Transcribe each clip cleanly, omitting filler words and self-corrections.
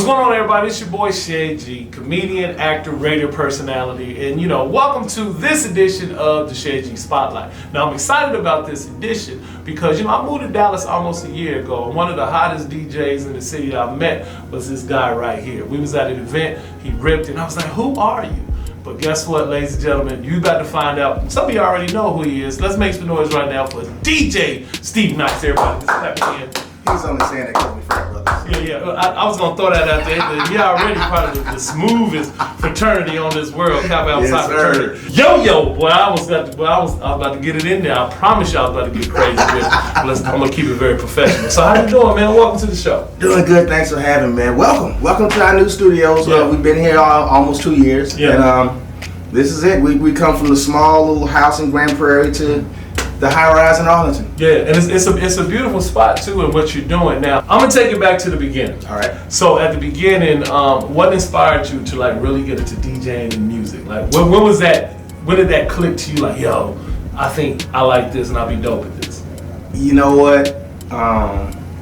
going on, everybody? It's your boy Shay G, comedian, actor, radio personality, and welcome to this edition of the Shay G Spotlight. Now, I'm excited about this edition because I moved to Dallas almost a year ago, and one of the hottest DJs in the city I met was this guy right here. We was at an event, he ripped, and I was like, "Who are you?" But guess what, ladies and gentlemen? You about to find out. Some of you already know who he is. Let's make some noise right now for DJ Steve Knox. Everybody, just clap again. He's only saying that because we're frat brothers. Yeah. I was gonna throw that out there. He already probably the smoothest fraternity on this world. Cap outside fraternity. Yo, boy, I was about to get it in there. I promise you, I was about to get crazy with it. I'm gonna keep it very professional. So how you doing, man? Welcome to the show. Doing good. Thanks for having me, man. Welcome to our new studios. Yeah. We've been here almost 2 years. Yeah. And this is it. We come from the small little house in Grand Prairie to the high rise in Arlington. Yeah, and it's a beautiful spot too in what you're doing. Now, I'm gonna take it back to the beginning. All right. So at the beginning, what inspired you to really get into DJing and music? Like when was that? When did that click to you? Like, yo, I think I like this and I'll be dope at this. You know what?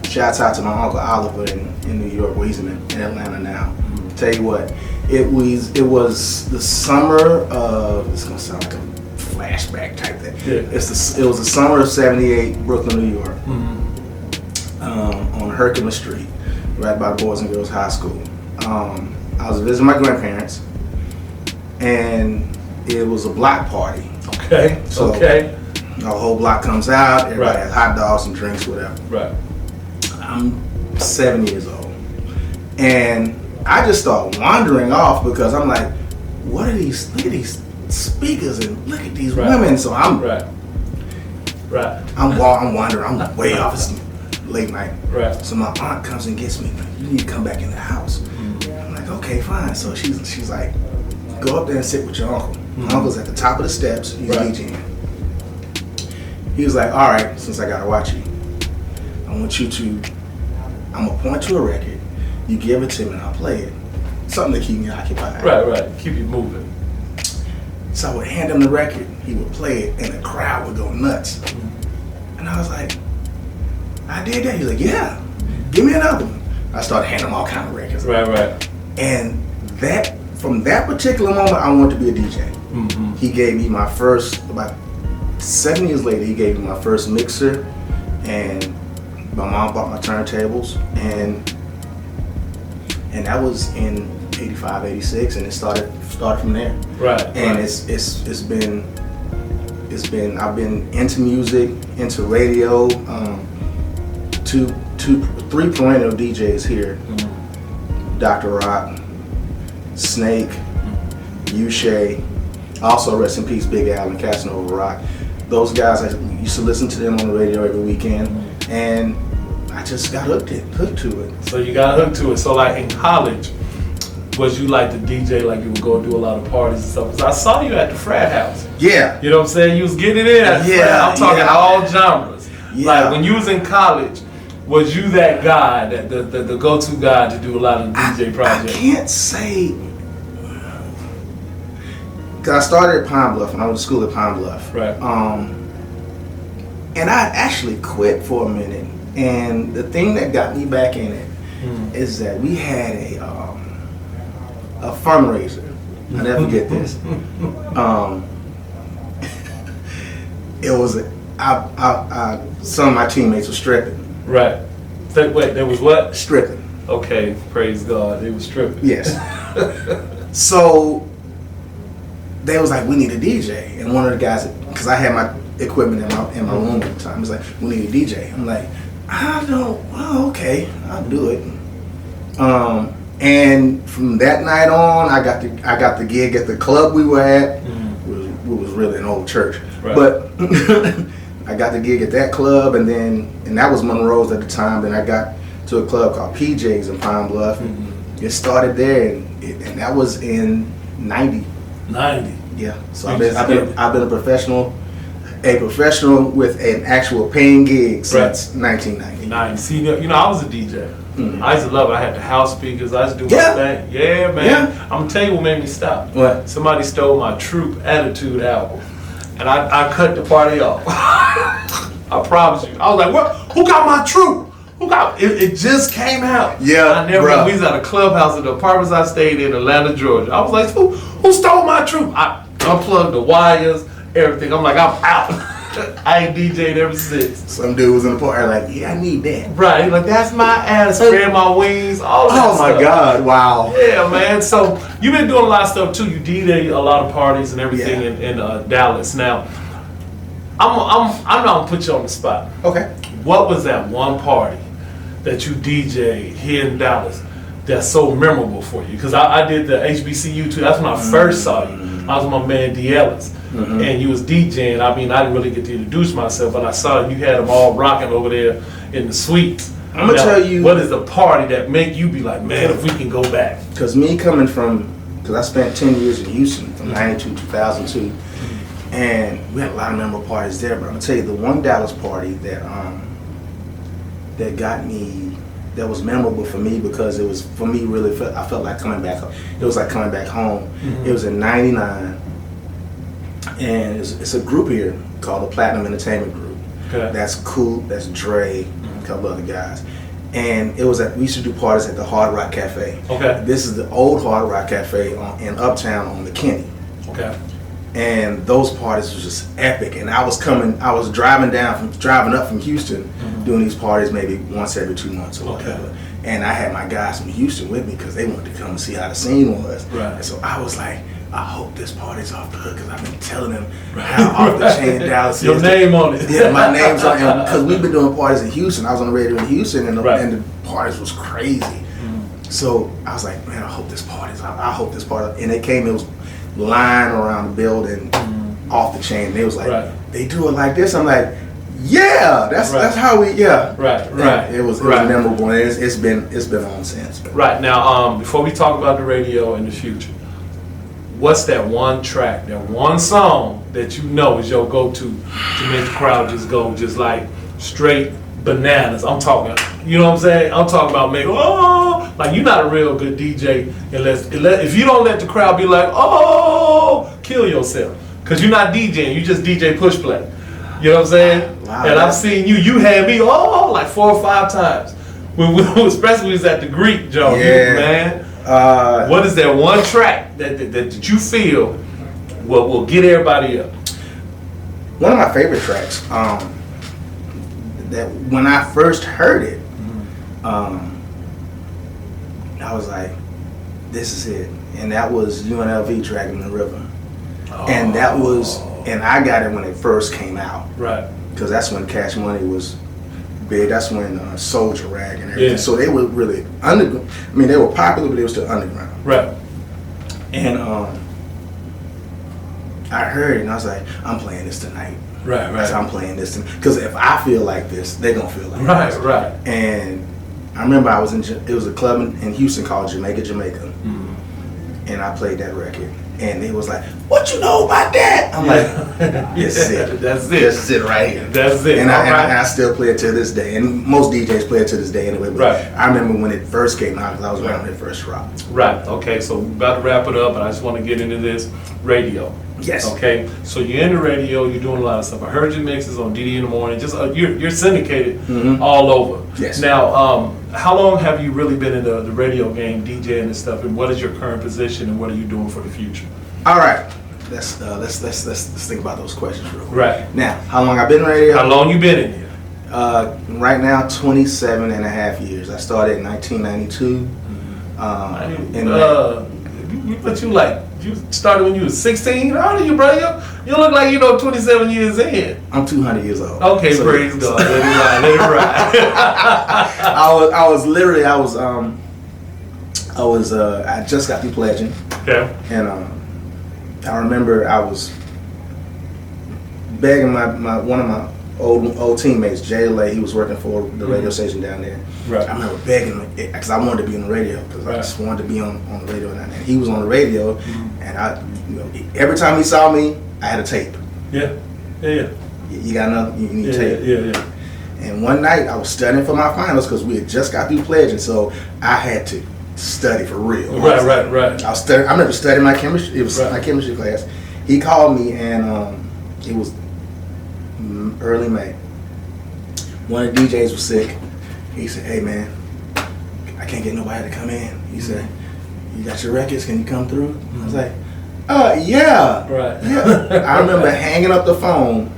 Shouts out to my uncle Oliver in New York. Well, he's in Atlanta now. Mm-hmm. Tell you what, it was the summer of. It's gonna sound like a flashback type thing. Yeah. It was the summer of '78, Brooklyn, New York. Mm-hmm. On Herkimer Street, right by Boys and Girls High School. I was visiting my grandparents, and it was a block party. Okay. So okay. The whole block comes out. Everybody Right. has hot dogs and drinks, whatever. Right. I'm 7 years old, and I just start wandering off because I'm like, what are these? Look at these speakers and look at these women. So I'm wandering. I'm way off. It's late night. Right. So my aunt comes and gets me. You need to come back in the house. Mm-hmm. I'm like, okay, fine. So she's like, go up there and sit with your uncle. Mm-hmm. My uncle's at the top of the steps. He's Right. DJing. He was like, all right, since I gotta watch you, I'm gonna point to a record. You give it to me and I'll play it. Something to keep me occupied. Right. Keep you moving. So I would hand him the record, he would play it, and the crowd would go nuts. And I was like, I did that? He's like, yeah, give me another one. I started handing him all kind of records. Right. And from that particular moment, I wanted to be a DJ. Mm-hmm. He gave me my first, about 7 years later, he gave me my first mixer, and my mom bought my turntables, and that was in 85, 86, and it started from there. Right. And it's been I've been into music, into radio, three perennial DJs here. Mm-hmm. Dr. Rock, Snake, Ushay, also rest in peace Big Al and Casanova Rock. Those guys, I used to listen to them on the radio every weekend, and I just got hooked to it. So you got hooked to it. So like in college, was you like the DJ, like you would go do a lot of parties and stuff? Because I saw you at the frat house. Yeah. You know what I'm saying? You was getting it in at the frat. I'm talking all genres. Yeah. Like when you was in college, was you that guy, that the go-to guy to do a lot of DJ projects? I can't say, because I started at Pine Bluff when I went to school at Pine Bluff. Right. And I actually quit for a minute. And the thing that got me back in it is that we had a fundraiser. I'll never forget this. It was some of my teammates were stripping. Right. Wait, there was what? Stripping. Okay, praise God, they was stripping. Yes. So they was like, we need a DJ, and one of the guys, because I had my equipment in my room at the time, was like, we need a DJ. I'm like, okay, I'll do it. And from that night on, I got the gig at the club we were at. It was really an old church, right. But I got the gig at that club, and that was Monroe's at the time. Then I got to a club called PJ's in Pine Bluff. It started there, and that was in '90. 90. Yeah. So I've been a professional with an actual paying gig since 1990. 90. See, I was a DJ. Mm-hmm. I used to love it. I had the house speakers. I used to do my thing. Yeah, man. Yeah. I'm gonna tell you what made me stop. What? Somebody stole my Troop Attitude album, and I cut the party off. I promise you. I was like, what? Who got my Troop? It just came out. Yeah, I never. bruh. We was at a clubhouse at the apartments I stayed in Atlanta, Georgia. I was like, who stole my truth? I unplugged the wires, everything. I'm like, I'm out. I ain't DJ'd ever since. Some dude was in the party like, yeah, I need that. Right, like that's my ass, spread my wings, all that Oh my stuff. God! Wow. Yeah, man. So you've been doing a lot of stuff too. You DJ a lot of parties and everything Yeah. in Dallas. Now, I'm not gonna put you on the spot. Okay. What was that one party that you DJ'd here in Dallas that's so memorable for you? Because I did the HBCU too. That's when I first saw you. I was with my man D. Ellis. And you was DJing. I mean, I didn't really get to introduce myself, but I saw you had them all rocking over there in the suites. I'm gonna tell you, what is the party that make you be like, man, if we can go back? because me coming from, because I spent 10 years in Houston from 92 to 2002, and we had a lot of memorable parties there. But I'm gonna tell you, the one Dallas party that got me, that was memorable for me because it was for me really. I felt like coming back. It was like coming back home. It was in '99. And it's a group here called the Platinum Entertainment Group. Okay. That's cool. That's Dre, a couple other guys. And it was we used to do parties at the Hard Rock Cafe. Okay. This is the old Hard Rock Cafe in Uptown on McKinney. Okay. And those parties was just epic. And I was driving up from Houston, doing these parties maybe once every 2 months or whatever. And I had my guys from Houston with me because they wanted to come and see how the scene was. Right. And so I was like, I hope this party's off the hook because I've been telling them how off the chain Dallas is. Your name on it. Yeah, my name's on it. Because we've been doing parties in Houston. I was on the radio in Houston, and the parties was crazy. So I was like, man, I hope this party's off. I hope this party. And it was line around the building, off the chain. And they was like, they do it like this. I'm like, yeah, that's how we, yeah. Right. It was memorable. And it's been on since. Right. Now, before we talk about the radio in the future, what's that one track, that one song that you know is your go-to to make the crowd just go just like straight bananas? I'm talking, you know what I'm saying? I'm talking about make, oh, like you're not a real good DJ unless if you don't let the crowd be like, oh, kill yourself. Because you're not DJing, you just DJ push play. You know what I'm saying? Wow. And I've seen you had me, like 4 or 5 times. When especially when we was at the Greek, Joe, man. What is that one track that you feel will get everybody up? One of my favorite tracks, that when I first heard it, I was like, this is it. And that was UNLV, Dragging the River. And that was, and I got it when it first came out. Right. Because that's when Cash Money was big. That's when Soldier Rag and everything. Yeah. So they were really underground. I mean, they were popular, but they were still underground. Right. And I heard it, and I was like, I'm playing this tonight. Right. So I'm playing this because if I feel like this, they're gonna feel like this. Right. And I remember it was a club in Houston called Jamaica, and I played that record. And they was like, what you know about that? I'm like, that's it. That's it. That's it right here. That's it. And I still play it to this day. And most DJs play it to this day anyway. But I remember when it first came out because I was around when it first dropped. Right. Okay. So we're about to wrap it up, and I just want to get into this radio. Yes. Okay. So you're in the radio. You're doing a lot of stuff. I heard your mixes on DD in the morning. Just you're syndicated all over. Yes. Now, how long have you really been in the radio game, DJing and stuff? And what is your current position? And what are you doing for the future? All right. Let's think about those questions real quick. Right. Now, how long I've been in radio? How long you been in here? Right now, 27 and a half years. I started in 1992. But you started when you was 16? How old are you, bro? You look like 27 years in. I'm 200 years old. Okay, so praise God. Let it ride. I just got through pledging. Okay. And I remember I was begging one of my old teammates, Jay Lay. He was working for the radio station down there. Right. I remember begging him because I wanted to be on the radio because I just wanted to be on the radio down there. He was on the radio, and every time he saw me, I had a tape. Yeah. You got enough? You need tape. Yeah. And one night I was studying for my finals because we had just got through pledging, so I had to study for real. Right. I remember studying my chemistry. It was my chemistry class. He called me, and it was early May. One of the DJs was sick, He said, "Hey man, I can't get nobody to come in." He said, "You got your records? Can you come through?" I was like, yeah. Right. Yeah. I remember hanging up the phone,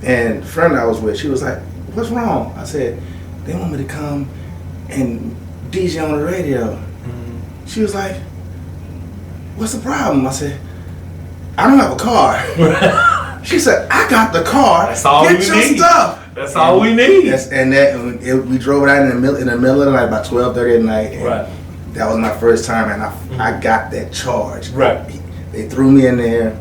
and the friend I was with, she was like, "What's wrong?" I said, "They want me to come and DJ on the radio." She was like, "What's the problem?" I said, "I don't have a car." She said, "I got the car. That's all Get we your need. stuff." That's all we need. We drove it out in the middle of the night, about 12:30 at night. And Right. that was my first time, and I got that charge. Right. They threw me in there,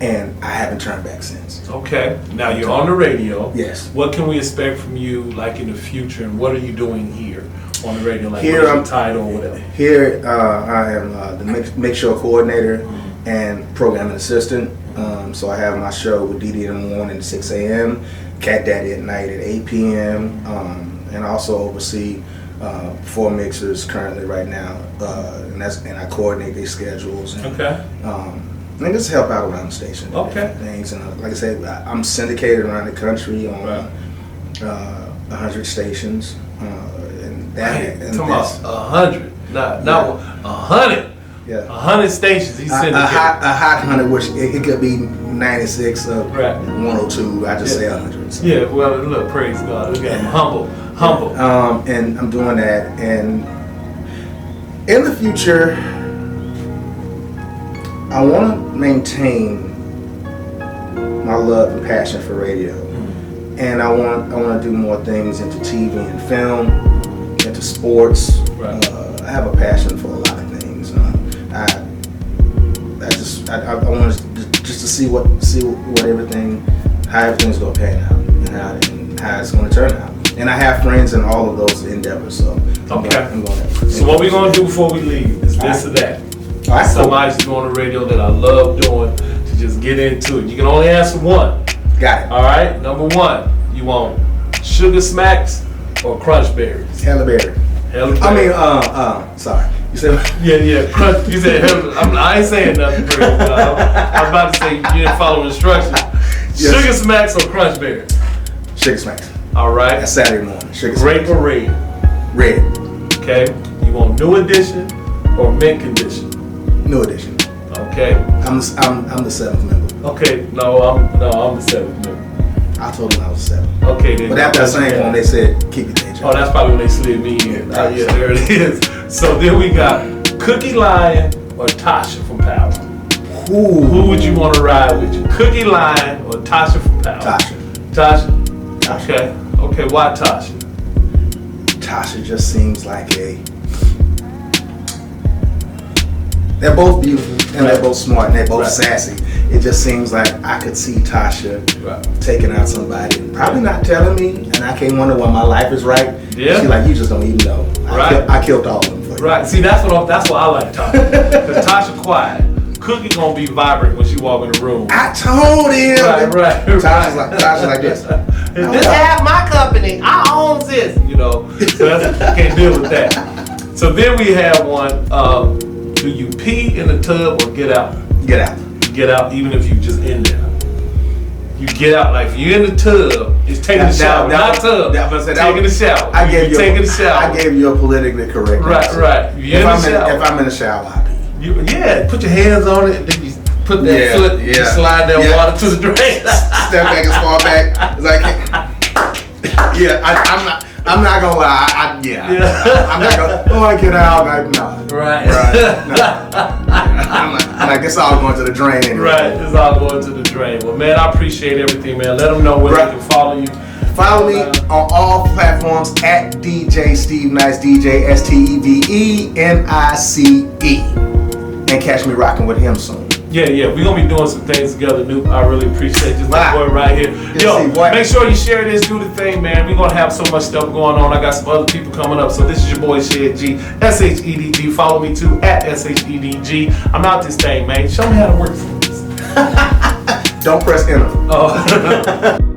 and I haven't turned back since. Okay. Now you're on the radio. Yes. What can we expect from you, like in the future, and what are you doing here on the radio? Like, Here what's your I'm- title or whatever? Here, I am the mix show coordinator and programming assistant. So I have my show with Dee Dee in the morning at 6 a.m., Cat Daddy at night at 8 p.m., and I also oversee 4 mixers currently right now, and I coordinate their schedules. And, Okay. and just help out around the station. And Okay. different things, and like I said, I'm syndicated around the country on 100 stations, and that. Hey, and come on, that's- 100, not 100. Yeah. 100 stations. He A syndicated. hot 100, which it could be 96 or Right. 102. I just Yeah. say 100. So. Yeah, well, look, praise God. We got him humble. And I'm doing that, and in the future, I want to maintain my love and passion for radio, and I want to do more things into TV and film, into sports. Right. I have a passion for a lot of things. I want just to see what everything, how everything's gonna pan out, and how it's gonna turn out. And I have friends in all of those endeavors, so Okay. I'm going. So what we gonna do before we leave is this or that. All right, cool. Somebody's doing the radio that I love doing to just get into it. You can only answer one. Got it. All right. Number 1, you want Sugar Smacks or Crunch Berries? Halle Berry. Halle I Berry. mean, sorry. You said Yeah. Crunch. You said I ain't saying nothing. Crazy, I was about to say you didn't follow instructions. Yes. Sugar Smacks or Crunch Berries? Sugar Smacks. All right. That's Saturday morning. Sugar Grape Smacks. or red? Red. Okay. You want New Edition or Mint Condition? New edition. Okay. I'm the 7th member. Okay. No, I'm the 7th member. I told them I was 7. Okay. Then But after that same one, they said keep your day job. Oh, that's probably when they slid me in. Oh, yeah, there it is. So then we got Cookie Lion or Tasha from Power. Who would you want to ride with you? Cookie Lion or Tasha from Power? Tasha. Tasha? Okay, why Tasha? Tasha just seems like they're both beautiful and they're both smart and they're both sassy. It just seems like I could see Tasha taking out somebody, probably not telling me, and I can't wonder why my life is right. Yeah. She's like, you just don't even know. I killed all of them for you. Right. See, that's why I like Tasha. Because Tasha quiet. Cookie gonna be vibrant when she walk in the room. I told him. Right. Tasha's like this. This half my company. I own this. You know, so I can't deal with that. So then we have one. Do you pee in the tub or get out? Get out. You get out even if you just in there. You get out like if you're in the tub. It's taking a shower, not tub. Taking a shower. I gave you taking a shower. I gave you a politically correct answer. Right. If I'm in the shower, I pee. Put your hands on it, and then you put that foot, you slide that water to the drain. Step back and fall back. It's like, I'm not gonna lie. I'm not gonna. Oh, I get out. No. Right. No. I'm like, it's all going to the drain anyway. Right. It's all going to the drain. Well, man, I appreciate everything, man. Let them know where they can follow you. Follow me on all platforms at DJ Steve Nice, DJ STEVENICE, and catch me rocking with him soon. Yeah, we're gonna be doing some things together, Nuke. I really appreciate this boy right here. Yo, make sure you share this, do the thing, man. We're gonna have so much stuff going on. I got some other people coming up. So this is your boy Shed G, SHEDG. Follow me too at SHEDG. I'm out this thing, man. Show me how to work this. Don't press enter. Oh.